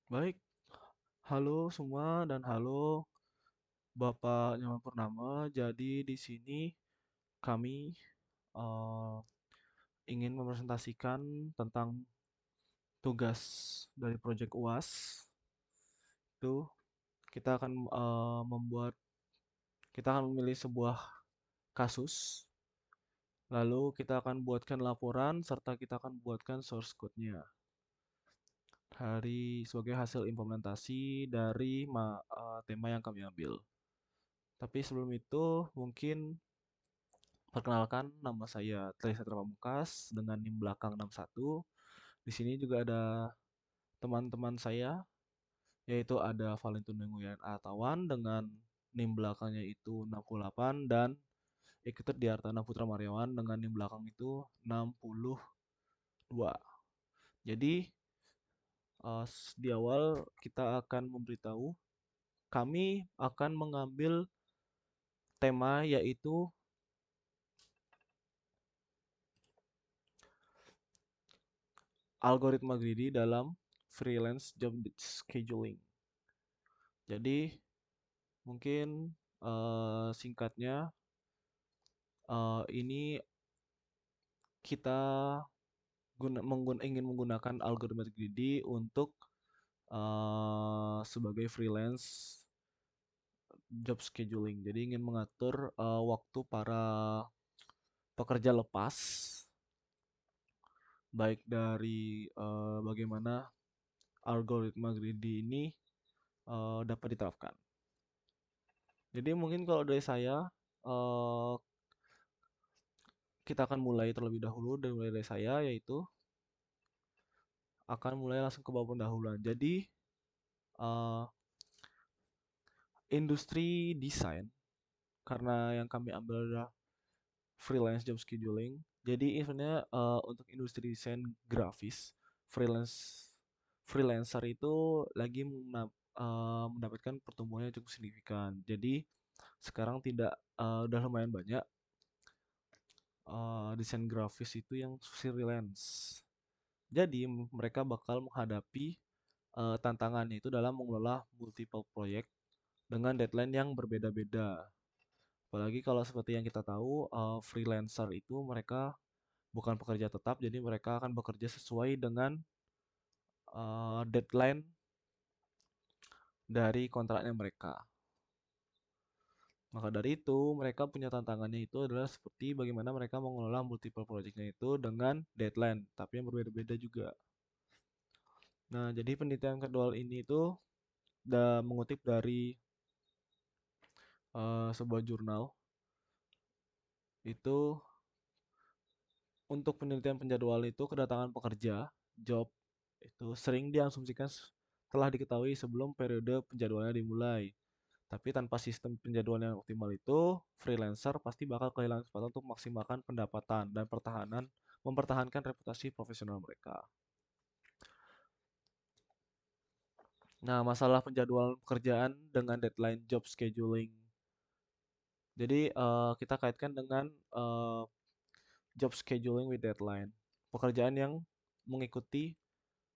Baik, halo semua dan halo Bapak Nyoman Purnama. Jadi di sini kami eh, ingin mempresentasikan tentang tugas dari proyek UAS. Itu kita akan kita akan memilih sebuah kasus, lalu kita akan buatkan laporan serta kita akan buatkan source code-nya sebagai hasil implementasi dari tema yang kami ambil. Tapi sebelum itu mungkin perkenalkan, nama saya Trisha Pamungkas dengan NIM belakang 61. Di sini juga ada teman-teman saya, yaitu ada Valentino Nguyen Atawan dengan NIM belakangnya itu 68 dan Iketut Diartana Putra Mariawan dengan NIM belakang itu 62. Jadi di awal kita akan memberitahu kami akan mengambil tema yaitu algoritma greedy dalam freelance job scheduling. Jadi mungkin singkatnya ini kita ingin menggunakan algoritma greedy untuk sebagai freelance job scheduling. Jadi ingin mengatur waktu para pekerja lepas, baik dari bagaimana algoritma greedy ini dapat diterapkan. Jadi mungkin kalau dari saya eh, kita akan mulai terlebih dahulu dari saya yaitu akan mulai langsung ke bab pendahuluan. Jadi eh, industri desain karena yang kami ambil adalah freelance job scheduling. Jadi sebenarnya untuk industri desain grafis freelance freelancer itu lagi mendapatkan pertumbuhan yang cukup signifikan. Jadi sekarang tidak udah lumayan banyak desain grafis itu yang freelance. Jadi mereka bakal menghadapi tantangannya itu dalam mengelola multiple project dengan deadline yang berbeda-beda. Apalagi kalau seperti yang kita tahu, freelancer itu mereka bukan pekerja tetap, jadi mereka akan bekerja sesuai dengan deadline dari kontraknya mereka. Maka dari itu, mereka punya tantangannya itu adalah seperti bagaimana mereka mengelola multiple projectnya itu dengan deadline, tapi yang berbeda-beda juga. Nah, jadi penelitian kedua ini itu udah mengutip dari sebuah jurnal. Itu untuk penelitian penjadwal itu kedatangan pekerja, job, itu sering diasumsikan telah diketahui sebelum periode penjadwalannya dimulai. Tapi tanpa sistem penjadwalan yang optimal itu, freelancer pasti bakal kehilangan kesempatan untuk maksimalkan pendapatan dan mempertahankan reputasi profesional mereka. Nah, masalah penjadwalan pekerjaan dengan deadline job scheduling. Jadi kita kaitkan dengan eh, job scheduling with deadline. Pekerjaan yang mengikuti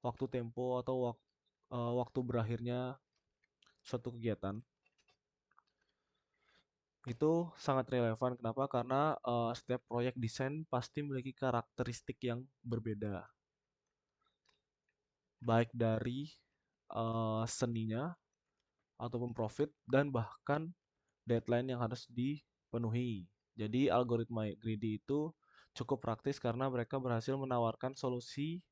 waktu tempo atau waktu berakhirnya suatu kegiatan itu sangat relevan. Kenapa? Karena setiap proyek desain pasti memiliki karakteristik yang berbeda, baik dari seninya ataupun profit dan bahkan deadline yang harus dipenuhi. Jadi algoritma greedy itu cukup praktis karena mereka berhasil menawarkan solusi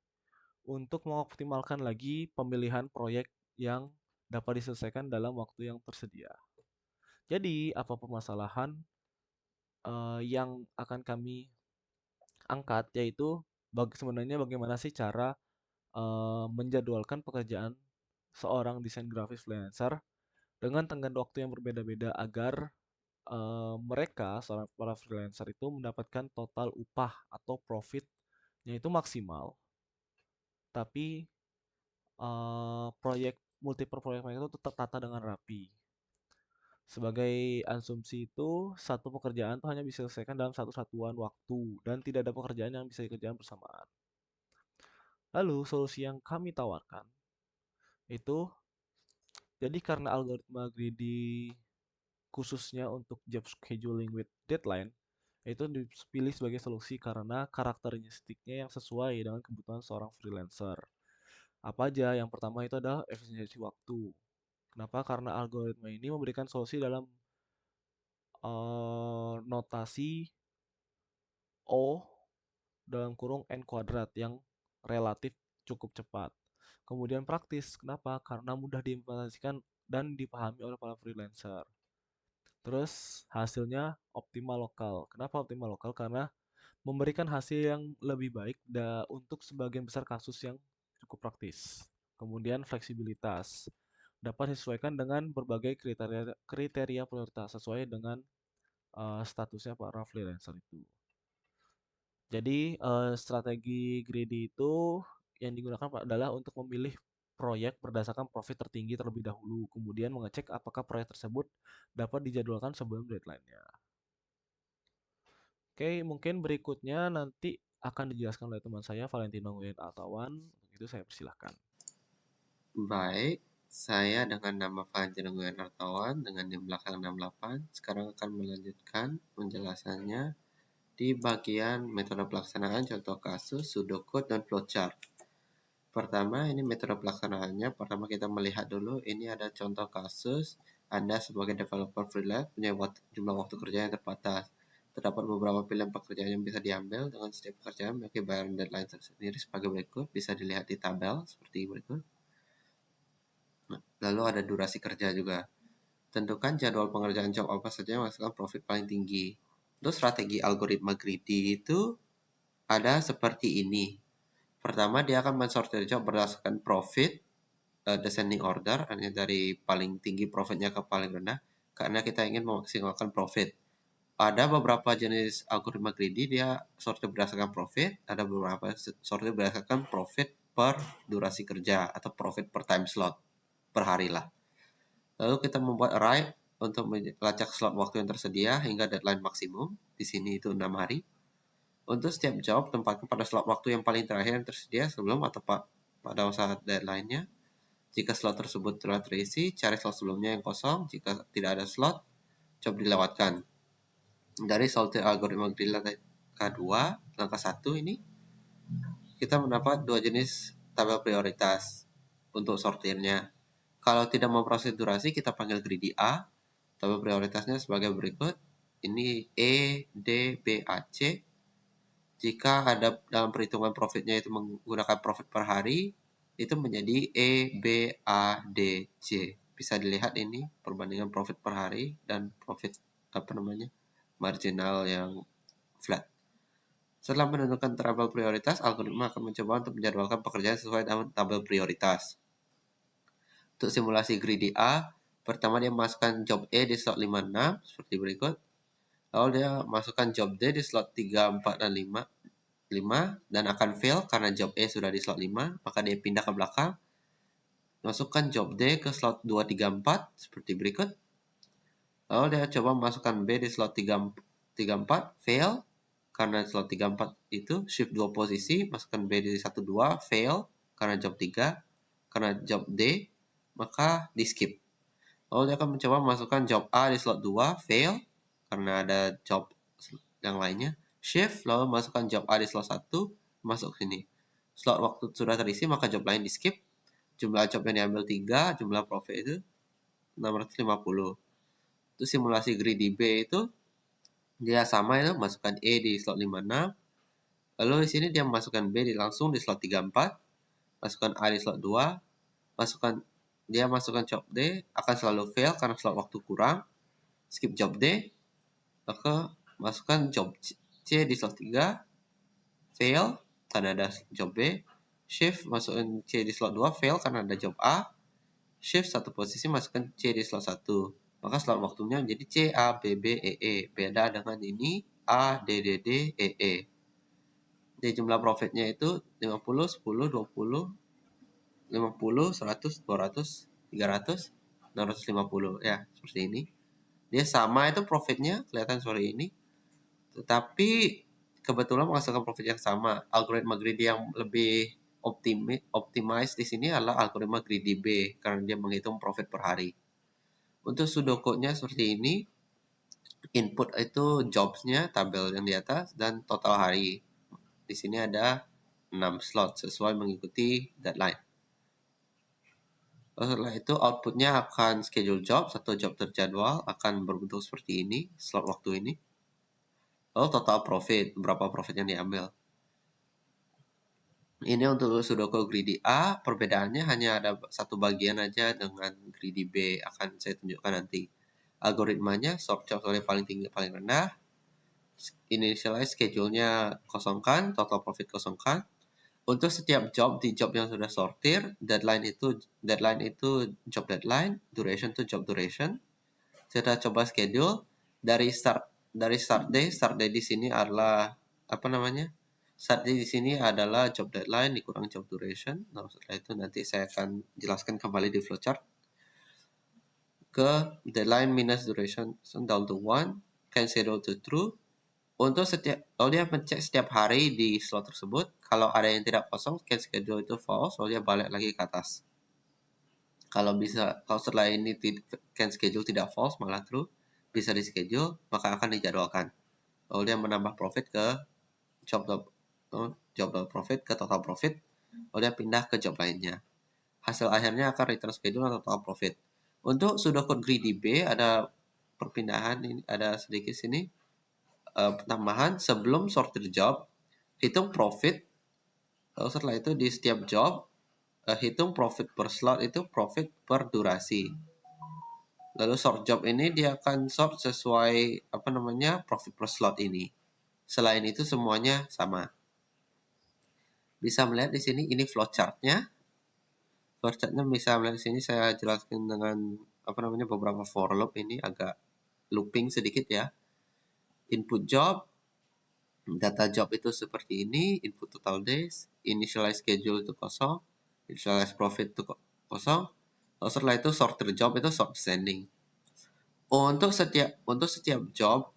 untuk mengoptimalkan lagi pemilihan proyek yang dapat diselesaikan dalam waktu yang tersedia. Jadi, apa permasalahan yang akan kami angkat yaitu sebenarnya bagaimana sih cara menjadwalkan pekerjaan seorang desain grafis freelancer dengan tenggat waktu yang berbeda-beda agar mereka seorang para freelancer itu mendapatkan total upah atau profitnya itu maksimal, tapi multiple proyek mereka itu tetap tata dengan rapi. Sebagai asumsi itu, satu pekerjaan itu hanya bisa diselesaikan dalam satu satuan waktu dan tidak ada pekerjaan yang bisa dikerjakan bersamaan. Lalu, solusi yang kami tawarkan Itu jadi karena algoritma greedy khususnya untuk job scheduling with deadline itu dipilih sebagai solusi karena karakteristiknya yang sesuai dengan kebutuhan seorang freelancer. Apa aja? Yang pertama itu adalah efisiensi waktu. Kenapa? Karena algoritma ini memberikan solusi dalam notasi O dalam kurung N kuadrat yang relatif cukup cepat. Kemudian praktis. Kenapa? Karena mudah diimplementasikan dan dipahami oleh para freelancer. Terus hasilnya optimal lokal. Kenapa optimal lokal? Karena memberikan hasil yang lebih baik untuk sebagian besar kasus yang cukup praktis. Kemudian fleksibilitas. Dapat disesuaikan dengan berbagai kriteria prioritas sesuai dengan statusnya para freelancer itu. Jadi strategi greedy itu yang digunakan adalah untuk memilih proyek berdasarkan profit tertinggi terlebih dahulu, kemudian mengecek apakah proyek tersebut dapat dijadwalkan sebelum deadline-nya. Oke, mungkin berikutnya nanti akan dijelaskan oleh teman saya Valentino Nguyen Atawan. Untuk itu saya persilahkan. Baik, saya dengan nama Valentino Nguyen Artawan dengan NIM belakang 68 sekarang akan melanjutkan penjelasannya di bagian metode pelaksanaan contoh kasus, pseudocode, dan flowchart. Pertama, ini metode pelaksanaannya. Pertama kita melihat dulu, ini ada contoh kasus. Anda sebagai developer freelance punya jumlah waktu kerja yang terbatas. Terdapat beberapa pilihan pekerjaan yang bisa diambil dengan setiap pekerjaan memiliki bayaran deadline tersendiri sebagai berikut. Bisa dilihat di tabel seperti berikut. Lalu ada durasi kerja juga. Tentukan jadwal pengerjaan job apa saja yang menghasilkan profit paling tinggi. Untuk strategi algoritma greedy itu ada seperti ini. Pertama, dia akan mensortir job berdasarkan profit, descending order, hanya dari paling tinggi profitnya ke paling rendah, karena kita ingin memaksimalkan profit. Ada beberapa jenis algoritma greedy, dia sortir berdasarkan profit, ada beberapa sortir berdasarkan profit per durasi kerja, atau profit per time slot, per hari lah. Lalu kita membuat array untuk melacak slot waktu yang tersedia hingga deadline maksimum. Di sini itu 6 hari. Untuk setiap job, tempatkan pada slot waktu yang paling terakhir yang tersedia sebelum atau pada saat deadline-nya. Jika slot tersebut telah terisi, cari slot sebelumnya yang kosong. Jika tidak ada slot, job dilewatkan. Dari sortir algoritma Grilla K2, langkah 1 ini, kita mendapat dua jenis tabel prioritas untuk sortirnya. Kalau tidak memproses durasi, kita panggil greedy A. Tabel prioritasnya sebagai berikut. Ini E, D, B, A, C. Jika ada dalam perhitungan profitnya itu menggunakan profit per hari, itu menjadi E, B, A, D, C. Bisa dilihat ini perbandingan profit per hari dan profit marginal yang flat. Setelah menentukan tabel prioritas, algoritma akan mencoba untuk menjadwalkan pekerjaan sesuai dengan tabel prioritas. Untuk simulasi greedy A, pertama dia masukkan job E di slot 56 seperti berikut. Lalu dia masukkan job D di slot 3, 4, dan 5 dan akan fail karena job E sudah di slot 5, maka dia pindah ke belakang. Masukkan job D ke slot 2, 3, 4 seperti berikut. Lalu dia coba masukkan B di slot 3, 4, fail karena slot 3, 4 itu shift 2 posisi, masukkan B di 1, 2, fail karena job 3, karena job D, maka di skip. Lalu dia akan mencoba masukkan job A di slot 2, fail karena ada job yang lainnya. Shift, lalu masukkan job A di slot 1, masuk sini. Slot waktu sudah terisi, maka job lain di skip. Jumlah job yang diambil 3, jumlah profit itu 650. Itu simulasi greedy B itu dia sama itu, masukkan E di slot 56. Lalu di sini dia masukkan B langsung di slot 34, masukkan A di slot 2, masukkan job D, akan selalu fail karena slot waktu kurang. Skip job D, maka masukkan job C di slot 3, fail karena ada job B. Shift, masukkan C di slot 2, fail karena ada job A. Shift satu posisi, masukkan C di slot 1. Maka slot waktunya menjadi C, A, B, B, E, E. Beda dengan ini A, D, D, D, E, E. Jadi jumlah profitnya itu 50, 10, 20, 50, 100, 200, 300, 650. Ya, seperti ini. Dia sama itu profitnya, kelihatan seperti ini. Tetapi kebetulan menghasilkan profit yang sama. Algoritma greedy yang lebih optimize di sini adalah algoritma greedy B karena dia menghitung profit per hari. Untuk pseudocode-nya seperti ini, input itu jobs-nya tabel yang di atas dan total hari. Di sini ada 6 slot sesuai mengikuti deadline. Setelah itu outputnya akan schedule job, satu job terjadwal akan berbentuk seperti ini, slot waktu ini. Lalu total profit, berapa profit yang diambil. Ini untuk Sudoku greedy A, perbedaannya hanya ada satu bagian aja dengan greedy B, akan saya tunjukkan nanti. Algoritmanya sort job oleh paling tinggi paling rendah, initialize schedule-nya kosongkan, total profit kosongkan. Untuk setiap job di job yang sudah sortir, deadline itu job deadline, duration itu job duration. Kita coba schedule dari start day di sini adalah apa namanya? Start day di sini adalah job deadline dikurang job duration. Nah, setelah itu nanti saya akan jelaskan kembali di flowchart. Ke deadline minus duration down to 1, can schedule to true. Untuk kalau dia mencek setiap hari di slot tersebut, kalau ada yang tidak kosong, can schedule itu false, lalu dia balik lagi ke atas. Kalau setelah ini can schedule tidak false, malah true, bisa di schedule, maka akan dijadwalkan. Lalu dia menambah profit ke job profit ke total profit, lalu dia pindah ke job lainnya. Hasil akhirnya akan return schedule atau total profit. Untuk pseudocode greedy B ada perpindahan, ini ada sedikit sini tambahan sebelum sortir job, hitung profit. Lalu setelah itu di setiap job hitung profit per slot itu profit per durasi. Lalu sort job ini dia akan sort sesuai profit per slot ini. Selain itu semuanya sama. Bisa melihat di sini ini flowchart-nya. Flowchart-nya bisa melihat di sini saya jelaskan dengan beberapa for loop, ini agak looping sedikit ya. Input job, data job itu seperti ini, input total days, initialize schedule itu kosong, initialize profit itu kosong. Lalu setelah itu sorter job itu sort descending. Untuk setiap job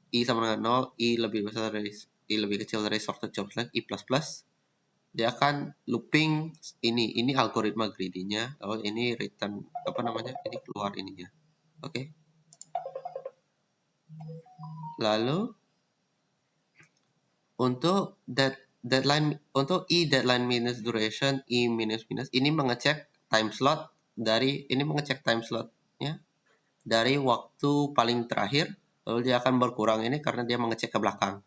i sama dengan 0, i lebih kecil dari sorted job length i++, dia akan looping ini algoritma greedy-nya. Lalu ini return ini keluar ininya. Oke. Lalu untuk deadline, untuk deadline minus duration, minus ini mengecek time slotnya dari waktu paling terakhir, lalu dia akan berkurang ini karena dia mengecek ke belakang.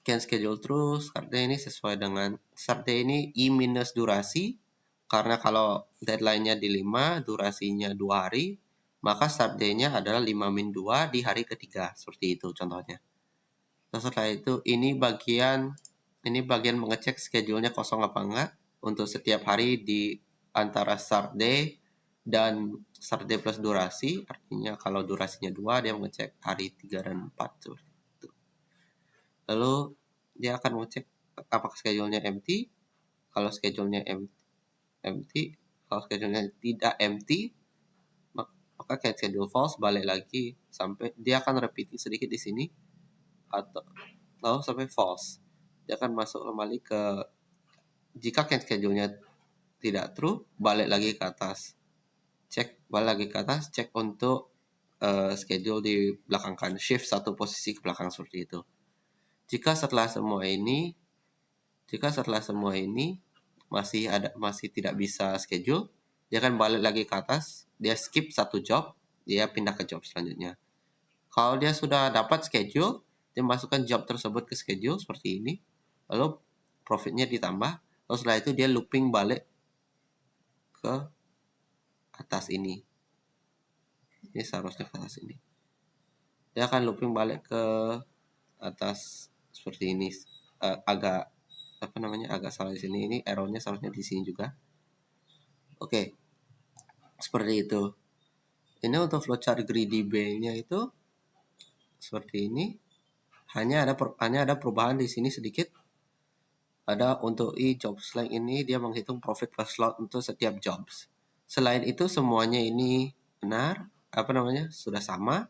Can schedule terus karena ini sesuai dengan start day ini minus durasi, karena kalau deadline-nya di 5, durasinya 2 hari, maka start day-nya adalah 5 min 2 di hari ketiga, seperti itu contohnya. Terus setelah itu ini bagian mengecek schedule-nya kosong apa enggak untuk setiap hari di antara start day dan start day plus durasi. Artinya kalau durasinya 2, dia mengecek hari 3 dan 4 seperti itu. Lalu dia akan mengecek apakah schedule-nya empty. Kalau schedule-nya empty, kalau schedule-nya tidak empty, maka can schedule false, balik lagi sampai dia akan repeating sedikit di sini atau lalu sampai false. Dia akan masuk kembali ke, jika can schedule-nya tidak true, balik lagi ke atas. Balik lagi ke atas, cek untuk schedule di belakangkan, shift satu posisi ke belakang seperti itu. Jika setelah semua ini masih tidak bisa schedule, dia akan balik lagi ke atas, dia skip satu job, dia pindah ke job selanjutnya. Kalau dia sudah dapat schedule, dia masukkan job tersebut ke schedule seperti ini, lalu profitnya ditambah, lalu setelah itu dia looping balik ke atas ini. Ini seharusnya ke atas ini. Dia akan looping balik ke atas seperti ini. Agak salah di sini. Ini errornya seharusnya di sini juga. Oke. Seperti itu. Ini untuk flowchart greedy B-nya itu seperti ini. Hanya ada perubahan di sini sedikit. Ada untuk job length ini dia menghitung profit per slot untuk setiap jobs. Selain itu semuanya ini benar, sudah sama.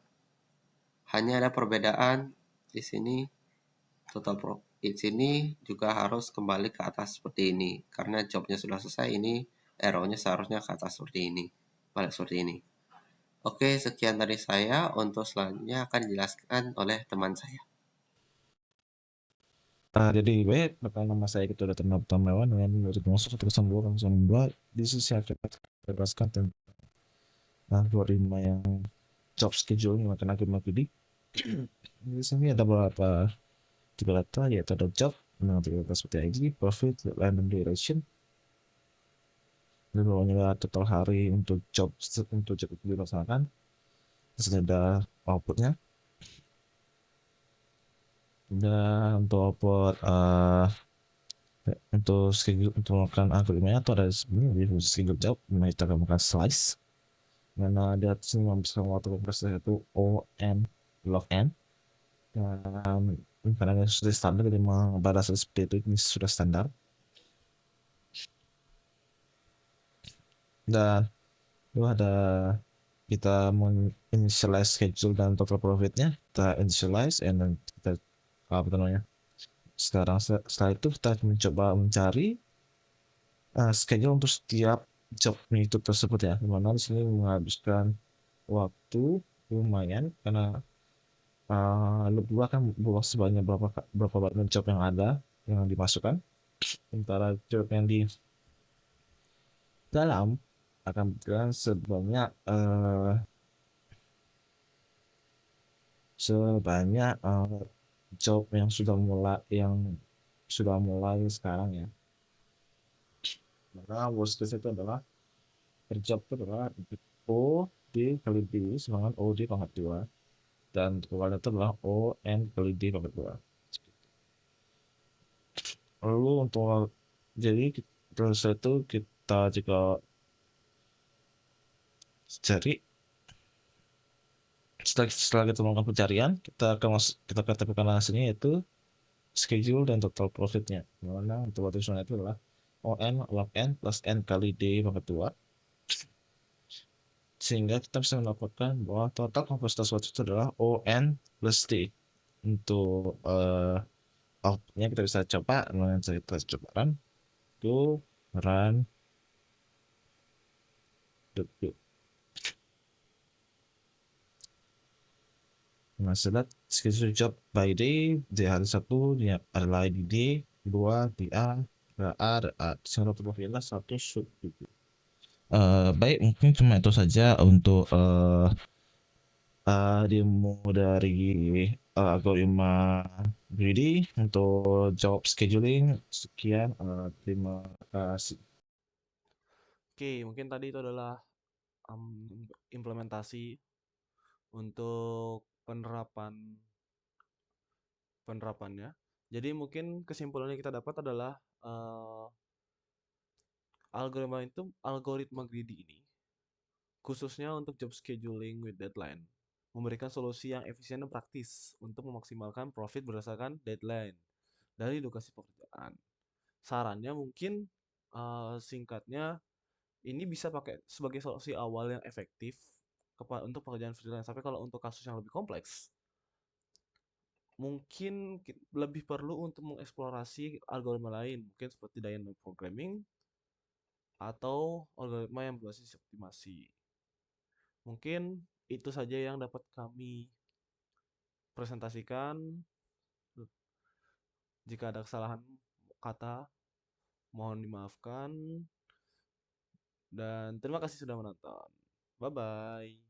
Hanya ada perbedaan di sini di sini juga harus kembali ke atas seperti ini. Karena jobnya sudah selesai, ini arrow-nya seharusnya ke atas seperti ini. Balik seperti ini. Oke, sekian dari saya. Untuk selanjutnya akan dijelaskan oleh teman saya. Jadi baik, pertama nama saya itu Dr. Tamawan dengan dari masuk 102 di sisi saya bebaskan tentang algoritma yang job schedule yang akan aku di di sini ada beberapa tiga data yaitu ada job dengan tiga data seperti ID, profit, deadline, dan duration. Dan bawahnya total hari untuk job itu dilaksanakan. Terus ada outputnya. Dan untuk output untuk schedule untuk melakukan algoritmanya itu ada sebenarnya di schedule job dimana kita akan melakukan slice mana ada sini membesarkan waktu kompresor itu O n log n dan karena sudah standar jadi memang pada seperti itu ini sudah standar dan itu ada kita initialize schedule dan total profitnya kita initialize and then kita apa namanya sekarang setelah itu kita mencoba mencari schedule untuk setiap job itu tersebut ya dimana di sini menghabiskan waktu lumayan karena loop 2 kan buat sebanyak berapa banyak job yang ada yang dimasukkan sementara job yang di dalam akan berjalan sebanyak job yang sudah mulai sekarang ya maka worst case itu adalah per job itu adalah O D kali D semangat O D pangkat 2 dan totalnya itu adalah O N kali D pangkat 2 lalu untuk jadi terus itu kita juga cari setelah kita melakukan pencarian kita katakan hasilnya yaitu schedule dan total profitnya dimana untuk waktu itu adalah ON log N plus N kali D pangkat 2 sehingga kita bisa mendapatkan bahwa total kapasitas waktu itu adalah ON plus D untuk outputnya kita bisa coba dengan kita coba run to run the Masalah schedule job by day di hari Sabtu dia adalah di D, 2 di A, ada A. Secara profilnya satu sub gitu. Baik, mungkin cuma itu saja untuk demo dari algoritma greedy untuk job scheduling. Sekian, terima kasih. Oke, mungkin tadi itu adalah implementasi untuk penerapannya. Jadi mungkin kesimpulan yang kita dapat adalah eh, algoritma greedy ini khususnya untuk job scheduling with deadline memberikan solusi yang efisien dan praktis untuk memaksimalkan profit berdasarkan deadline dari lokasi pekerjaan. Sarannya mungkin singkatnya ini bisa pakai sebagai solusi awal yang efektif untuk pekerjaan freelance. Tapi kalau untuk kasus yang lebih kompleks, mungkin lebih perlu untuk mengeksplorasi algoritma lain, mungkin seperti dynamic programming atau algoritma yang berbasis optimasi. Mungkin itu saja yang dapat kami presentasikan. Jika ada kesalahan kata, mohon dimaafkan. Dan terima kasih sudah menonton. Bye bye.